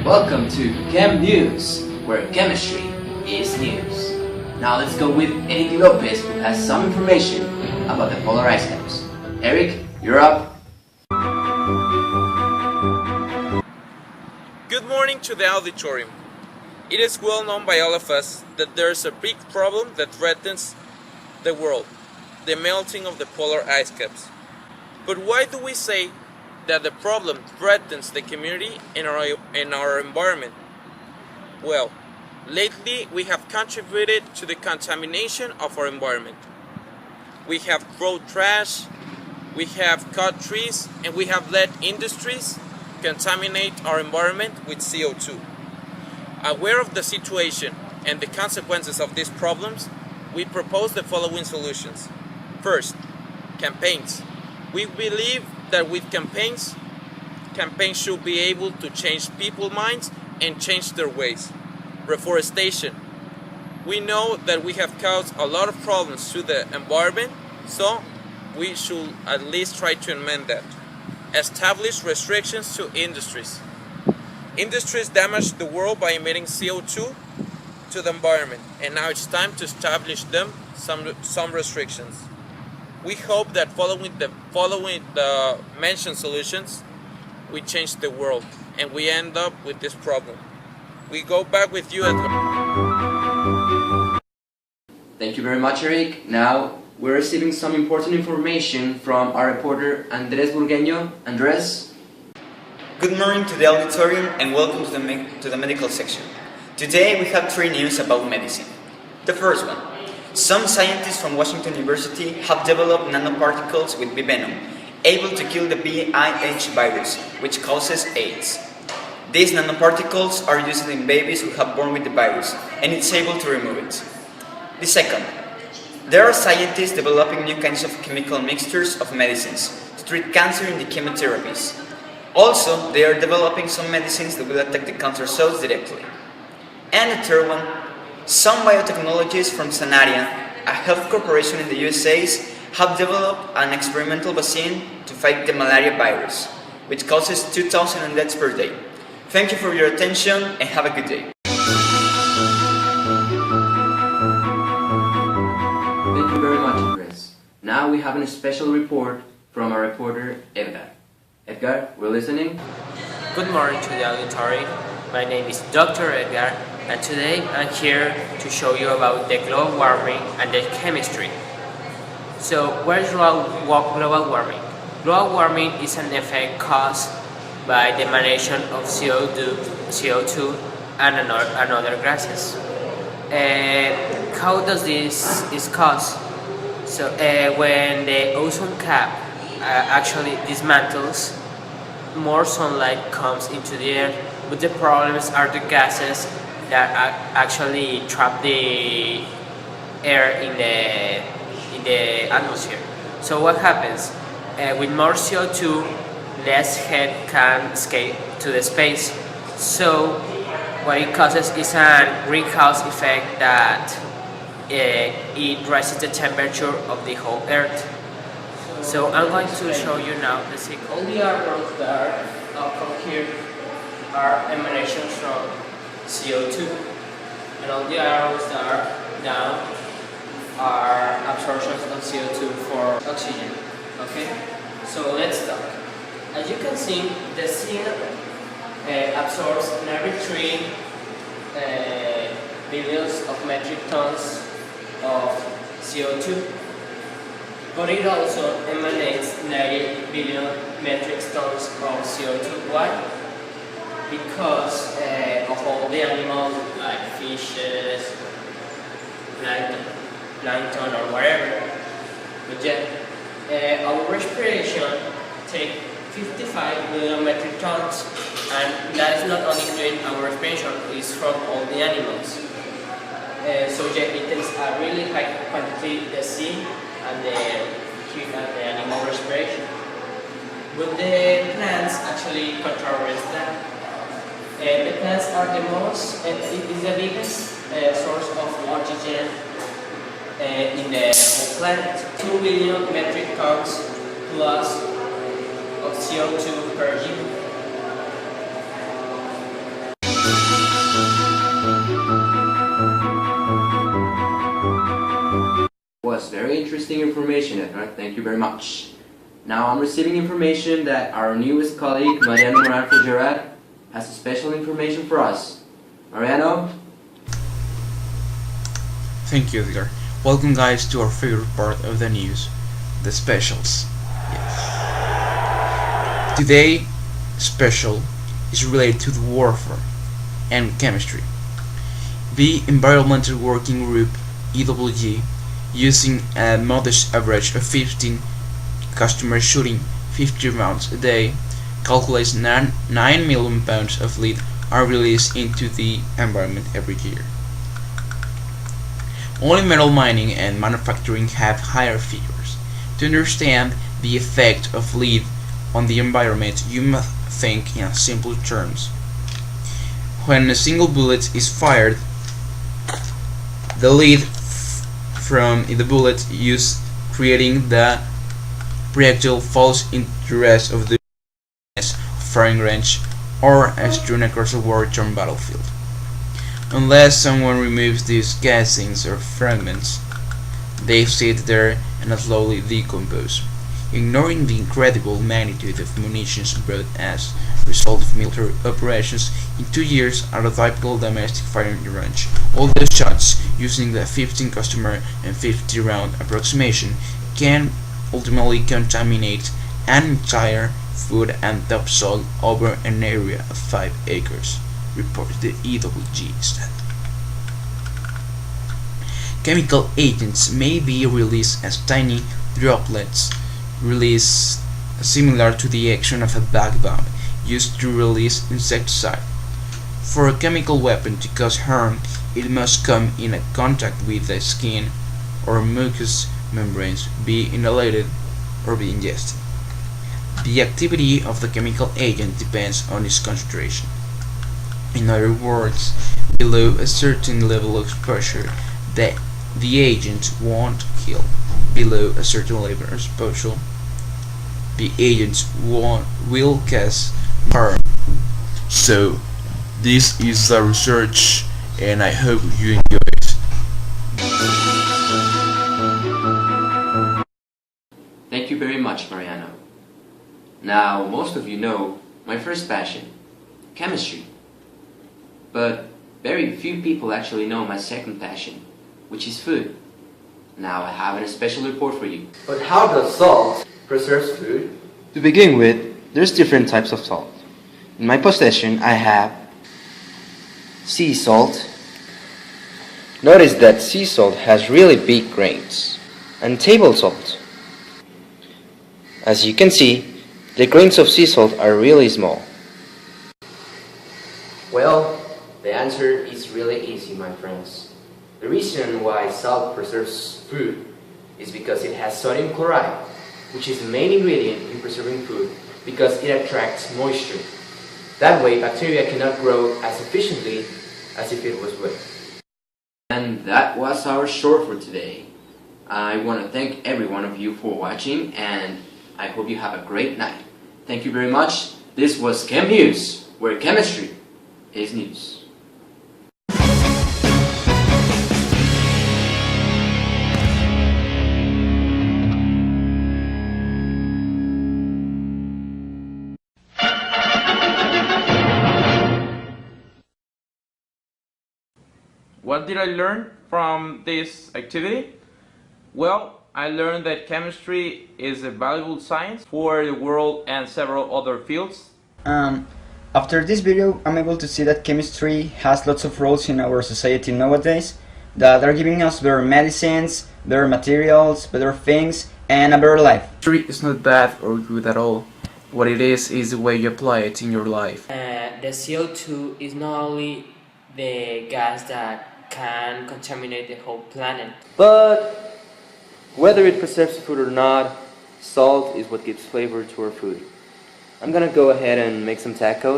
welcome to Chem-News, where chemistry is news. Now let's go with Eric Lopez, who has some information about the polar ice caps. Eric, you're up. Good morning to the auditorium. It is well known by all of us that there is a big problem that threatens the world, the melting of the polar ice caps. But why do we say that the problem threatens the community and our environment? Well, lately we have contributed to the contamination of our environment. We have thrown trash, we have cut trees, and we have let industries contaminate our environment with CO2. Aware of the situation and the consequences of these problems, we propose the following solutions. First, campaigns. We believe that with campaigns should be able to change people's minds and change their ways. Reforestation. We know that we have caused a lot of problems to the environment, so we should at least try to amend that. Establish restrictions to industries. Industries damage the world by emitting CO2 to the environment, and now it's time to establish them some restrictions. We hope that following the mentioned solutions, we change the world and we end up with this problem. We go back with you, Edgar. Thank you very much, Eric. Now we're receiving some important information from our reporter Andres Burgueño. Andres? Good morning to the auditorium and welcome to the medical section. Today we have 3 news about medicine. The first one. Some scientists from Washington University have developed nanoparticles with venom, able to kill the VIH virus, which causes AIDS. These nanoparticles are used in babies who have born with the virus, and it's able to remove it. The second. There are scientists developing new kinds of chemical mixtures of medicines to treat cancer in the chemotherapies. Also, they are developing some medicines that will attack the cancer cells directly. And the third one, some biotechnologists from Sanaria, a health corporation in the USA, have developed an experimental vaccine to fight the malaria virus, which causes 2,000 deaths per day. Thank you for your attention and have a good day. Thank you very much, Andres. Now we have a special report from our reporter Edgar. Edgar, we're listening. Good morning to the auditorium. My name is Dr. Edgar, and today I'm here to show you about the global warming and the chemistry. So, what is global warming? Global warming is an effect caused by the emanation of CO2 and other gases. How does this is caused? So, when the ozone cap actually dismantles, more sunlight comes into the air, but the problems are the gases that actually trap the air in the atmosphere. So what happens? With more CO2, less heat can escape to the space. So what it causes is a greenhouse effect that it raises the temperature of the whole Earth. So I'm going to show you now the cycle. All the arrows that are from here are emanations from CO2, and all the arrows that are down are absorptions of CO2 for oxygen. Okay, so let's talk. As you can see, the sea absorbs every 3 billions of metric tons of CO2. But it also emanates 90 billion metric tons of CO2. Why? Because of all the animals like fishes, plankton or whatever. But yeah, our respiration takes 55 million metric tons, and that is not only including our respiration, it's from all the animals. So yeah, it takes a really high quantity the sea and the animal respiration. But the plants actually contrast that. The plants are the most, it is the biggest source of oxygen in the whole planet. 2 billion metric tons plus of CO2 per year. Was very interesting information, Edgar. Thank you very much. Now I'm receiving information that our newest colleague, Mariano Moranfo Gerard, has a special information for us. Mariano? Thank you, Edgar. Welcome guys to our favorite part of the news, the specials. Yes. Today, special is related to the warfare and chemistry. The Environmental Working Group, EWG, using a modest average of 15 customers shooting 50 rounds a day, calculates 9 million pounds of lead are released into the environment every year. Only metal mining and manufacturing have higher figures. To understand the effect of lead on the environment, you must think in simple terms. When a single bullet is fired, the lead from the bullet used creating the projectile falls into the rest of the firing range or as strewn across a war-torn battlefield. Unless someone removes these casings or fragments, they sit there and slowly decompose, ignoring the incredible magnitude of munitions brought as a result of military operations in 2 years at a typical domestic firing range. All those shots, using the 15 customer and 50 round approximation, can ultimately contaminate an entire food and topsoil over an area of 5 acres, reported the EWG study. Chemical agents may be released as tiny droplets, released similar to the action of a bug bomb used to release insecticide. For a chemical weapon to cause harm, it must come in contact with the skin or mucous membranes, be inhalated or be ingested. The activity of the chemical agent depends on its concentration. In other words, below a certain level of exposure, the agent won't kill. Below a certain level of exposure, the agent will cause harm. So, this is the research, and I hope you enjoy it. Thank you very much, Mariano. Now, most of you know my first passion, chemistry. But very few people actually know my second passion, which is food. Now I have a special report for you. But how does salt preserve food? To begin with, there's different types of salt. In my possession, I have sea salt. Notice that sea salt has really big grains. And table salt. As you can see, the grains of sea salt are really small. Well, the answer is really easy, my friends. The reason why salt preserves food is because it has sodium chloride, which is the main ingredient in preserving food because it attracts moisture. That way, bacteria cannot grow as efficiently as if it was wet. And that was our show for today. I want to thank every one of you for watching, and I hope you have a great night. Thank you very much. This was Chem-News, where chemistry is news. What did I learn from this activity? Well, I learned that chemistry is a valuable science for the world and several other fields. After this video, I'm able to see that chemistry has lots of roles in our society nowadays that are giving us better medicines, better materials, better things, and a better life. Chemistry is not bad or good at all. What it is the way you apply it in your life. The CO2 is not only the gas that can contaminate the whole planet. But whether it preserves food or not, salt is what gives flavor to our food. I'm gonna go ahead and make some tacos.